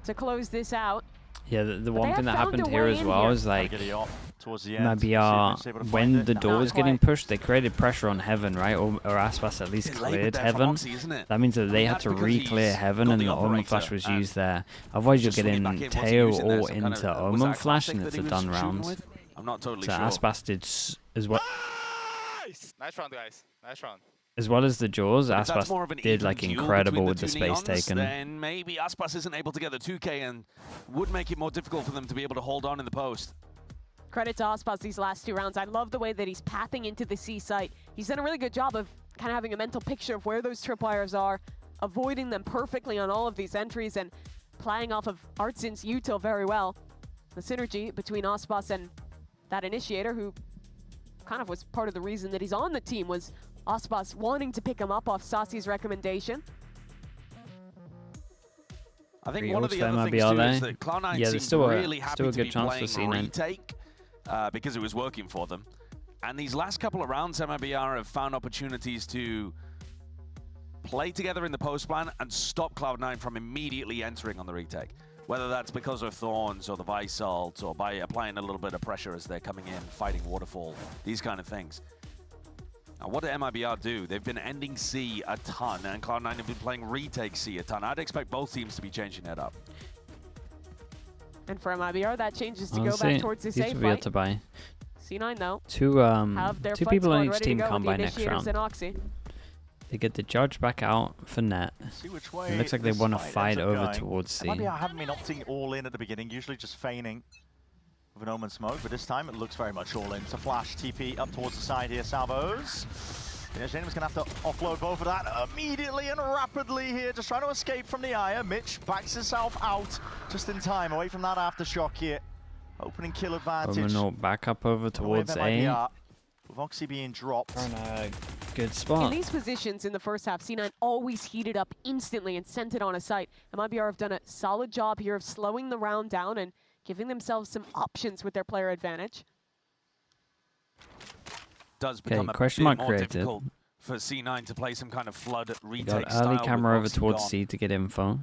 to close this out. Yeah, the one thing that happened here as well is like MIBR, when the door was getting pushed, they created pressure on Heaven, right? Or Aspas at least cleared Heaven. That means that they had to re-clear Heaven, and the Omen Flash was used there. Otherwise, you're getting Tail or into Omen Flash, and it's a done round. I'm not totally So sure. Aspas did as well. Nice round, guys. Nice round. As well as the Jaws, If that's more of Aspas an did even like duel incredible between with the two space Neons, taken. Then maybe Aspas isn't able to get the 2K and would make it more difficult for them to be able to hold on in the post. Credit to Aspas these last 2 rounds. I love the way that he's pathing into the C site. He's done a really good job of kind of having a mental picture of where those tripwires are, avoiding them perfectly on all of these entries, and playing off of Artsin's util very well. The synergy between Aspas and that initiator, who kind of was part of the reason that he's on the team, was Aspas wanting to pick him up off Sasi's recommendation. I think one of the other things too is that Cloud9 seems really happy to be playing retake because it was working for them. And these last couple of rounds, MIBR have found opportunities to play together in the post plan and stop Cloud9 from immediately entering on the retake. Whether that's because of Thorns or the Vice Ult or by applying a little bit of pressure as they're coming in, fighting Waterfall, these kind of things. Now, what did MIBR do? They've been ending C a ton, and Cloud9 have been playing retake C a ton. I'd expect both teams to be changing that up. And for MIBR, that changes to go back towards the safe fight. To buy. C9 though. Two people on each team come by next round. And They get the Judge back out for Net. See which way It looks like they want to fight over towards C. MIBR haven't been opting all in at the beginning, usually just feigning with an Omen smoke, but this time it looks very much all in. So Flash, TP up towards the side here, Salvos. Shaden's going to have to offload both of that immediately and rapidly here, just trying to escape from the Aya. Mitch backs himself out just in time, away from that aftershock here. Opening kill advantage. Omen back up over towards A. With Oxy being dropped. On a good spot. In these positions in the first half, C9 always heated up instantly and sent it on a site. MIBR have done a solid job here of slowing the round down and giving themselves some options with their player advantage. Does become a bit more difficult for C9 to play some kind of flood retake style. Early camera over towards C to get info.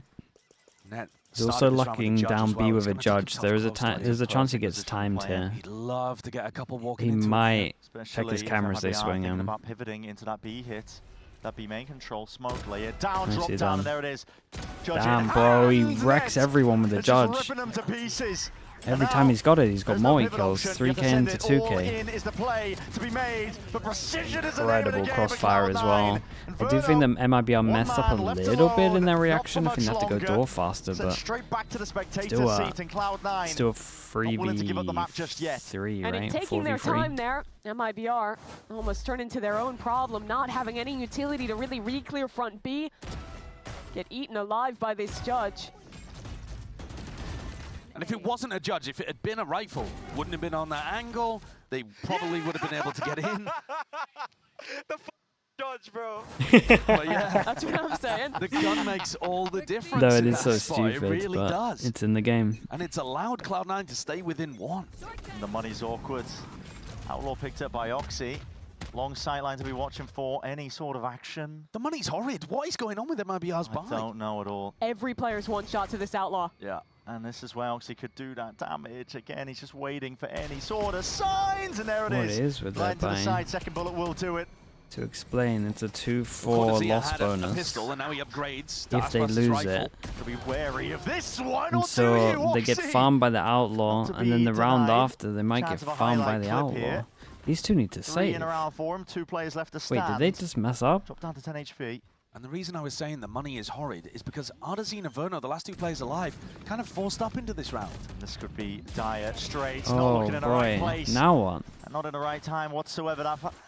Net He's also locking down B with a judge. There's a chance he gets timed here. He'd love to get a couple walking He into might check Especially his cameras, they if swing thinking him. about pivoting into that B hit. That B main control, smoke, lay it down, Nicely drop down, done. and there it is. Judge Damn, in bro, he hand, wrecks net. everyone with the It's just judge. ripping them to pieces. Every And time now, he's got it, he's got there's no multi pivot kills, option. You have 3k to send into it all 2k. in is the play to be made, but precision is the name of the Incredible game crossfire for as well. Cloud9. I do think that MIBR messed up a man left little bit in alone, their not reaction. for I think they have to go much door longer. faster, Sent but straight back to the spectator still seat in Cloud9. still a Not willing to give up the map just yet. 3, And right? in taking their 4v3. time there, MIBR almost turned into their own problem, not having any utility to really re-clear front B. Get eaten alive by this judge. And if it wasn't a judge, if it had been a rifle, wouldn't have been on that angle. They probably would have been able to get in. The judge, bro. But yeah, That's what I'm saying. the gun makes all the difference. Though it in is so that spot. stupid, It really but does. it's in the game. And it's allowed Cloud9 to stay within 1. And the money's awkward. Outlaw picked up by Oxy. Long sightline to be watching for any sort of action. The money's horrid. What is going on with MIBR's buy? I don't know at all. Every player's one shot to this outlaw. Yeah. And this is where Oxy could do that damage. Again, he's just waiting for any sort of signs, and there it What is. it is with Line that to the buying. side, second bullet will do it. To explain, it's a 2-4 Quantity loss had a bonus. pistol, and now he upgrades to If they Aspas' lose rifle. it. To be wary of this one, And or so do you, they get Oxy? farmed by the outlaw, Not to and then be the round denied. after they might get Chance of a farmed by highlight the clip outlaw. here. These two need to 3 save. in a round for him, 2 players left to Wait, stand. did they just mess up? Drop down to 10 HP. And the reason I was saying the money is horrid is because Ardazine and Verno, the last 2 players alive, kind of forced up into this round. And this could be dire straight. Not Oh looking in the right boy, place. now what? And not in the right time whatsoever.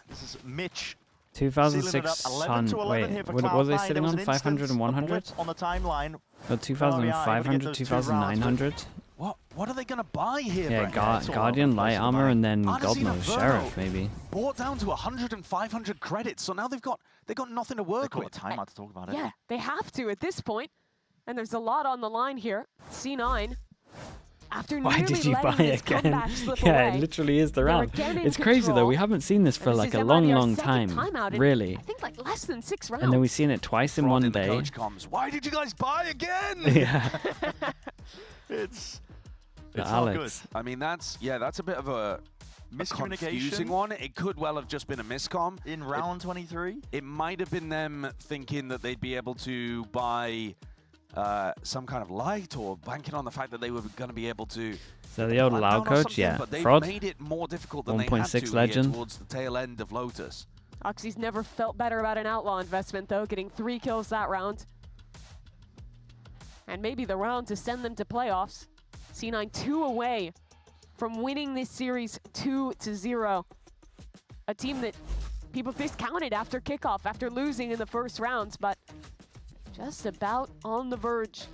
This is Mitch. Sealing it up, 11 to 2,600. 11 Wait, here for what Cloud9. was they sitting There was on? an 500 instance, and a 100? blip on the timeline. Oh, 2,500, 2,900? What are they going to buy here, Yeah, Brett? Guardian, Light Armor, and then God Ardazine and knows, Verno Sheriff, maybe. Bought down to 100 and 500 credits, so now they've got nothing to They work got with. the timeout to talk about it. Yeah, they have to at this point. And there's a lot on the line here. C9, after Why nearly did you buy letting his again? comeback slip Yeah, away, it literally is the they're round. again in It's crazy though, control. we haven't seen this for And like this a is long, MIBR's long second time. timeout in, Really. I think like less than 6 rounds. And then we've seen it twice in Fraud one in the day. coach comms. Why did you guys buy again? Yeah, It's the not good. Alex. I mean, that's a bit of a confusing Miscommunication one. It could well have just been a miscomm. in round 23. It might have been them thinking that they'd be able to buy some kind of light, or banking on the fact that they were going to be able to. So the old plant Lao down or coach, something, yeah. But they've Fraud. made it more difficult than they had 1.6 to legend. here towards the tail end of Lotus. Oxy's never felt better about an outlaw investment though, getting 3 kills that round. And maybe the round to send them to playoffs. C9 2 away from winning this series 2-0. A team that people discounted after kickoff, after losing in the first rounds, but just about on the verge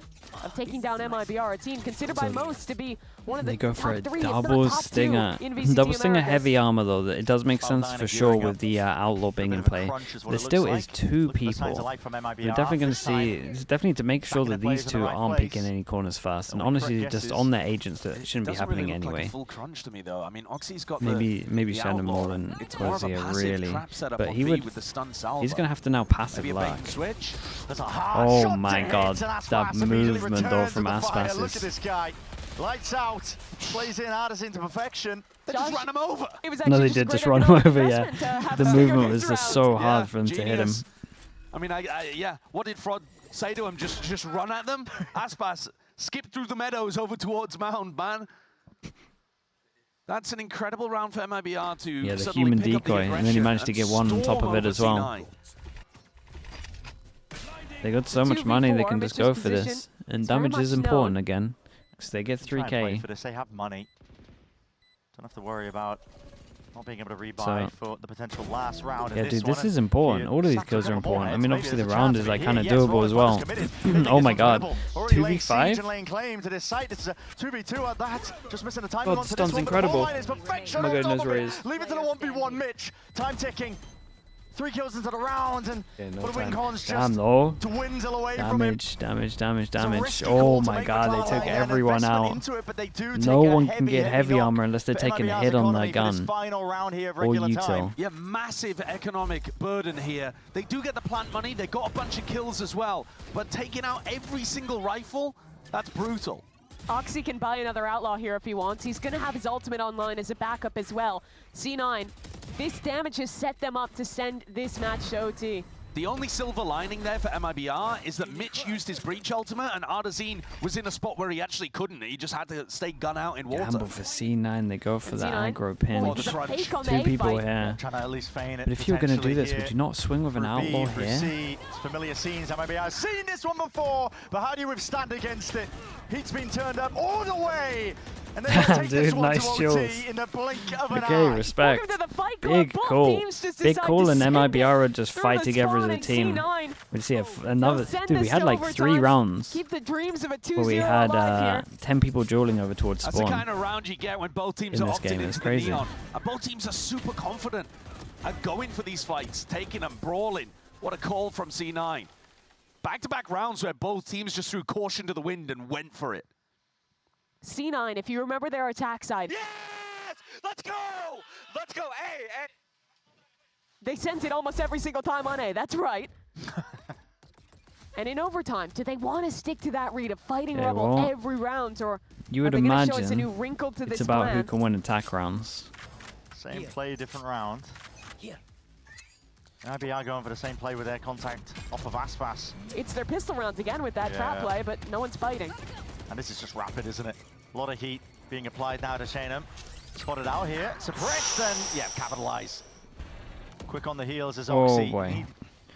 of taking down MIBR, a team considered by most to be one of the They go for a top 3, if not double top 2 stinger. in VCT Double stinger Americas. heavy armor though. It does make sense Cloud9 for are sure gearing with up. the outlaw being A in bit of a play. crunch is what There it looks still is like. 2 Look for the signs of people. life from We're MIBR. definitely going to This time, see. It's definitely to make sure backing that the players these in the two right aren't place. picking any corners fast. And Only honestly, correct just guesses. on their agents, that It shouldn't be doesn't happening really look like anyway. a full crunch to me, though. I mean, Oxy's got Maybe the Shannon outlaw. Moreland It's more of a Quasier passive really, trap setup but on he B would. with the stun salvo. He's going to have to now passive Maybe a luck. bait and switch. There's a hard Oh shot my to God, hit, and that Aspas immediately movement though returns from to the fire. Aspas Look is- at this guy. Lights out. Plays in Ardazine to perfection. They just Josh- ran him over. It was No, actually they did great just run him economic over, yeah. investment to have The a stinger movement this was just round. so hard for him to hit him. Genius. I mean, yeah. What did Fraud say to him? Just run at them? Aspas, skip through the meadows over towards Mound, man. That's an incredible round for MIBR to Yeah, the suddenly human pick up the decoy, and then he aggression managed to get one on top storm of it over as well. C9. They got so much 2v4, money, they can just Mitch's go for position this. And is very damage is much important known. again, because they get Try and play 3k. for this. They have money. Don't have to worry about not being able to rebuy for the potential last round. Yeah, in dude, one. this is important. Here, All of these Saks kills are a couple more important. I heads. mean, Maybe obviously there's the a round chance is of like it kind of here. Yes, doable Roy as well. Butler's committed. I think Oh this my one's God, winnable. Already laying 2v5. siege and laying claim to this site. This is a 2v2 at that. Just missing the timing God, onto stun's this one. incredible. But the ball line is perfection Oh my on God, top knows of where it. he is. Leave it to the 1v1 Mitch. Time ticking. 3 kills into the round, and Yeah, no what a win time. Collins Damn just though. to dwindle away from him. Damage. Risky Oh call to my make God, the they took Cloud9 everyone investment out. into it, but they do No take a one can get heavy knock armor unless they're for taking a MIBR's hit on economy their for this gun. final round here of Or regular time. util. Yeah, massive economic burden here. They do get the plant money. They got a bunch of kills as well. But taking out every single rifle, That's brutal. Oxy can buy another Outlaw here if he wants. He's going to have his ultimate online as a backup as well. C9, this damage has set them up to send this match to OT. The only silver lining there for MIBR is that Mitch used his Breach ultimate and Ardazine was in a spot where he actually couldn't. He just had to stay gun out in water. Gamble for C9, they go for the C9. aggro pinch. Two people here. Trying to at least feign it. But if you were going to do this, would you not swing with an outlaw through here? C. It's familiar scenes. MIBR has seen this one before, but how do you withstand against it? Heat's been turned up all the way. And then take this Dude, one nice to OT chills. in the blink of an Okay, eye. respect. Big call. Big call, and MIBR would just fight together as a team. We see another. Dude, we had like 3 rounds. Keep the dreams of a 2-0 where we had 10 people dueling over towards That's spawn. the kind of round you get when both teams in are this opted game. into It's the crazy. Neon. And both teams are super confident at going for these fights, taking them, brawling. What a call from C9. Back-to-back rounds where both teams just threw caution to the wind and went for it. C9, if you remember their attack side. Yes! Let's go! Let's go! Hey! They sent it almost every single time on A, that's right. And in overtime, do they want to stick to that read of fighting Rebel every round, or you would are they imagine show us a new wrinkle to this it's about plan? who can win attack rounds. Same play, different round. MIBR going for the same play with their contact off of Aspas. It's their pistol rounds again with that trap play, but no one's fighting. And this is just rapid, isn't it? A lot of heat being applied now to Shanum. Spotted out here, suppressed, and yeah, capitalize. Quick on the heels is Oxy. Boy.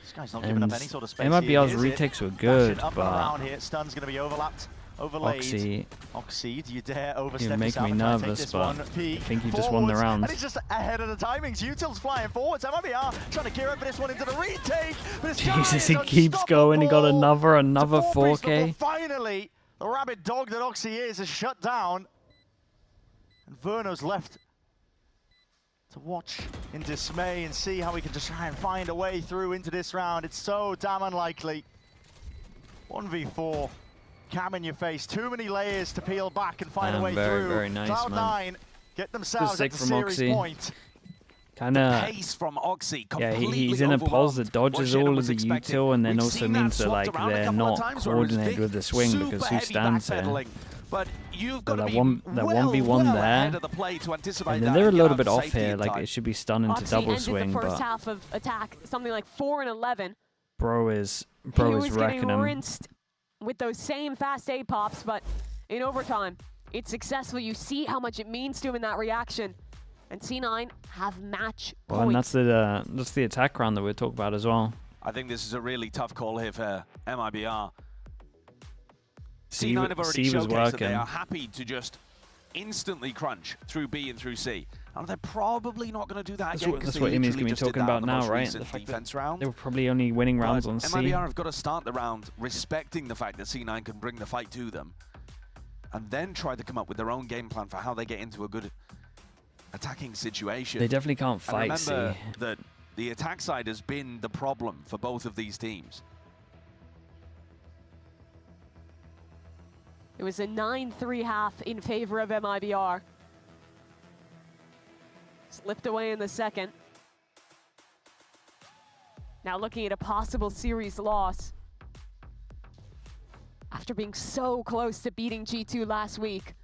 This guy's not giving up any sort of space. MIBR's retakes were good, up but and around here. Stun's going to be overlaid. Oxy, do you dare overstep you make yourself me and try and take nervous, this but one? I think you just won the round. And it's just ahead of the timings. Util's flying forwards. MIBR trying to gear up for this one into the retake. But Jesus, he keeps going. He got another 4K. Finally, the rabid dog that Oxy is shut down. And Verno's left to watch in dismay and see how we can just try and find a way through into this round. It's so damn unlikely. 1v4. Cam in your face. Too many layers to peel back and find a way through. Very nice, Cloud9 get themselves at the series point. Kinda, pace from Oxy, yeah, he's in a pulse that dodges all of the util and then also means that like they're not coordinated with the swing because who stands there? But you've got that to be 1v1 there, of the play to anticipate and then they're a little bit off here. Like it should be stunned into double swing, the first but half of attack something like 4-11. bro is wrecking him. Rinsed with those same fast A pops, but in overtime, it's successful. You see how much it means to him in that reaction. And C9 have match points. Well, and that's the attack round that we're talking about as well. I think this is a really tough call here for MIBR. C9 have already showcased that they are happy to just instantly crunch through B and through C. And they're probably not going to do that again. That's what Emi's going to be talking about now, right? The defense round. They were probably only winning rounds on C. MIBR have got to start the round respecting the fact that C9 can bring the fight to them, and then try to come up with their own game plan for how they get into a good attacking situation. They definitely can't fight and remember C. that the attack side has been the problem for both of these teams. It was a 9-3 half in favor of MIBR. Slipped away in the second. Now looking at a possible series loss. After being so close to beating G2 last week.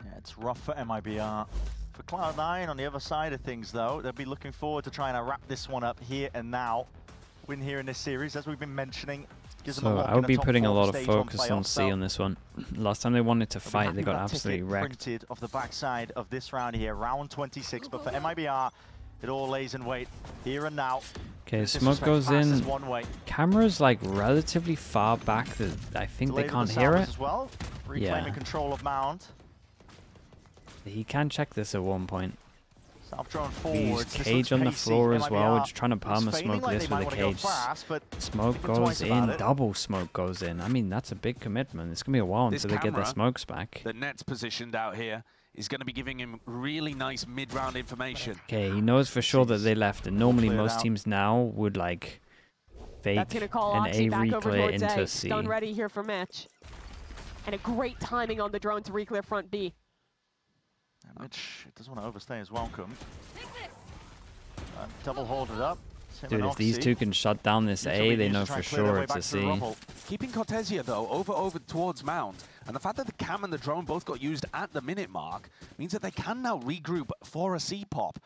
Yeah, it's rough for MIBR. For Cloud9 on the other side of things though, they'll be looking forward to trying to wrap this one up here and now. Win here in this series, as we've been mentioning. So I would be putting a lot of focus on C on this one. Last time they wanted to fight, they got absolutely wrecked. Printed off the backside of this round here, round 26. But for MIBR, it all lays in wait here and now. Okay, smoke goes in. Camera's like relatively far back that I think they can't hear it. As well. Reclaiming control of Mound. He can check this at one point. Drone forwards. Cage on the floor as well. We're just trying to perma smoke this with a cage. Smoke goes in, double smoke goes in. I mean, that's a big commitment. It's gonna be a while until they get their smokes back. The net's positioned out here is going to be giving him really nice mid-round information. Okay, he knows for sure that they left, and normally most teams now would like fake an A reclear into C. Stun ready here for Mitch, and a great timing on the drone to reclear front B. Mitch doesn't want to overstay his welcome. Double hold it up. Dude, if these two can shut down this A, they know for sure it's a C. Keeping Cortesia, though, over towards Mount, and the fact that the cam and the drone both got used at the minute mark means that they can now regroup for a C pop.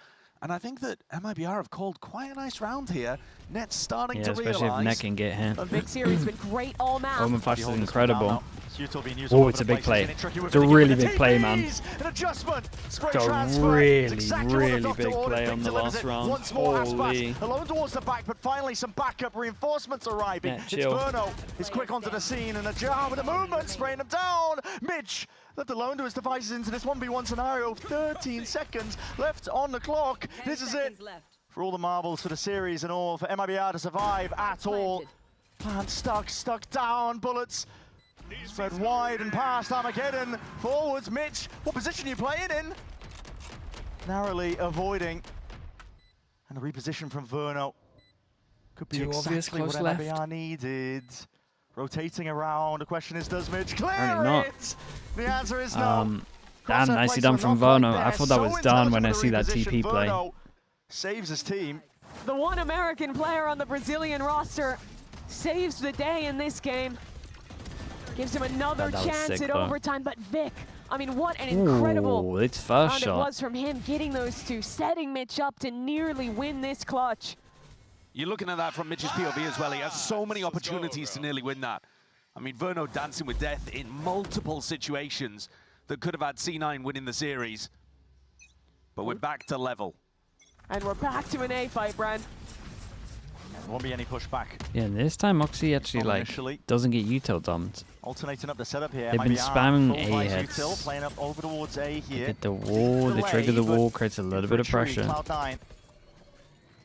And I think that MIBR have called quite a nice round here. Net's starting to realize. Especially if Net can get hit. The big series has been great all map. Omen Flash is incredible. Oh, it's a big play. It's a really big play, man. It's a really, really big play on the last round. Holy. Alone towards the back, but finally some backup reinforcements arriving. Yeah, it's chill. Verno. He's quick onto the scene, and a jar with a movement, spraying him down. Mitch left alone to his devices into this 1v1 scenario. 13 seconds left on the clock. This is it for all the marbles for the series and all for MIBR to survive at all. Plant stuck down, bullets spread wide and past Armageddon. Forwards, Mitch, what position are you playing in? Narrowly avoiding. And a reposition from Verno. Could be exactly what MIBR needed. Rotating around, the question is, does Mitch clear it? The answer is no. Damn, nicely done from Verno. I thought that was done when I see that TP play. Saves his team. The one American player on the Brazilian roster saves the day in this game. Gives him another chance at overtime, but Vic, I mean, what an incredible it's first round shot. It was from him, getting those two, setting Mitch up to nearly win this clutch. You're looking at that from Mitch's POV as well. He has so many opportunities to nearly win that. I mean, Verno dancing with death in multiple situations that could have had C9 winning the series. But we're back to level. And we're back to an A fight, Brad. There won't be any pushback. Yeah, this time Oxy actually doesn't get util dumped. Alternating up the setup here. They've been spamming A hits. Playing up over towards A here. Get the wall, they trigger the wall, creates a little bit of pressure.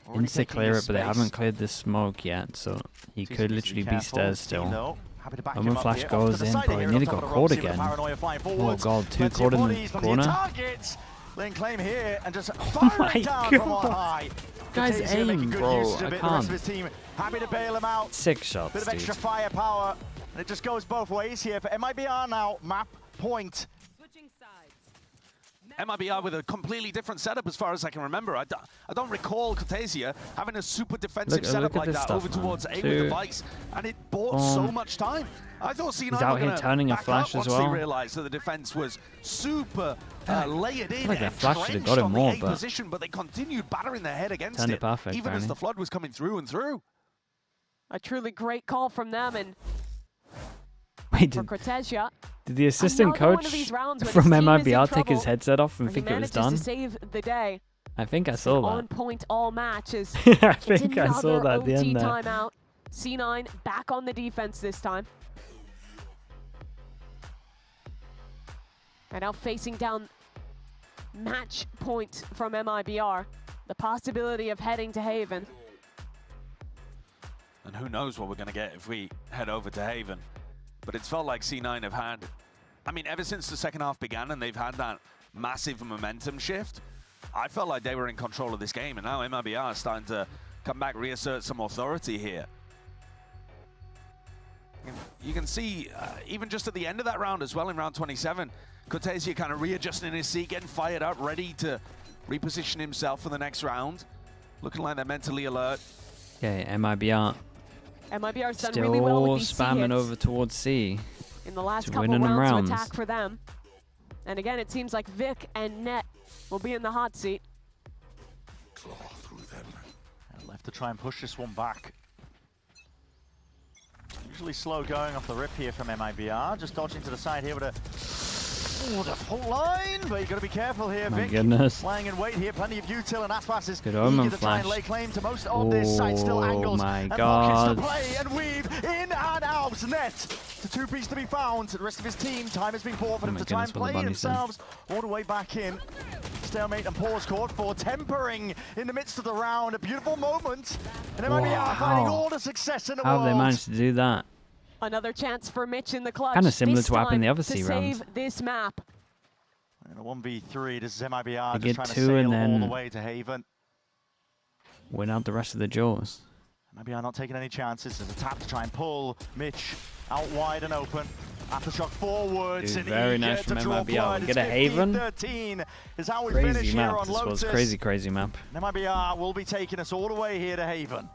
Insta clear it, but they haven't cleared the smoke yet, so he could literally be stairs still. Omen Flash goes in, but he nearly got caught again. Oh god, two caught in the corner. Laying claim here and just Oh my god! Guy's aim, bro, I can't. Happy to bail him out. 6 shots, Bit of extra firepower, and it just goes both ways here for MIBR now. Map point. MIBR with a completely different setup as far as I can remember. I don't recall Cortesia having a super defensive setup like that over towards A with the Vice, and it bought so much time. I thought C9 he's out here turning a flash as well. They realized that the defense was super layered in like and flash should have got him on more, the A position, but they continued battering their head against it, perfect, even as the flood was coming through and through. A truly great call from them, and wait, for Cortesia. Did the assistant coach from MIBR take his headset off and think it was done? To save the day. I think I saw that. On point all matches. I think I saw that at the end there. Timeout. C9 back on the defense this time. And now facing down match point from MIBR. The possibility of heading to Haven. And who knows what we're going to get if we head over to Haven. But it's felt like C9 have had, I mean, ever since the second half began and they've had that massive momentum shift, I felt like they were in control of this game. And now MIBR is starting to come back, reassert some authority here. You can see, even just at the end of that round as well, in round 27, Cortesia kind of readjusting his seat, getting fired up, ready to reposition himself for the next round. Looking like they're mentally alert. Okay, MIBR. MIBR's done really well with these spamming over towards C. In the last couple rounds of attack for them. And again, it seems like Vic and Net will be in the hot seat. Claw through them. And left to try and push this one back. Usually slow going off the rip here from MIBR. Just dodging to the side here with a... Oh, the full line, but you got to be careful here, My Vic. goodness. Lying in wait here, plenty of util, and Aspas is Good Omen eager to try and lay claim to most of this site. Still angles my and god. pockets to play and weave in and out. Net, the two-piece to be found. The rest of his team, time has been bought for them to try and play themselves all the way back in. Stalemate and pause caught for tempering in the midst of the round. A beautiful moment, and MIBR finding all the success in the world. How have they managed to do that? Another chance for Mitch in the clutch. Kind of similar to what happened in the other C round. Save this map. In a 1v3, this is MIBR they just trying to two sail and then all the way to Haven. Win out the rest of the jaws. MIBR not taking any chances. There's a tap to try and pull Mitch out wide and open. Aftershock forwards. Dude, very nice from MIBR. We get a Haven. 13 is how we Crazy finish here map. on This was Lotus. crazy map. MIBR will be taking us all the way here to Haven.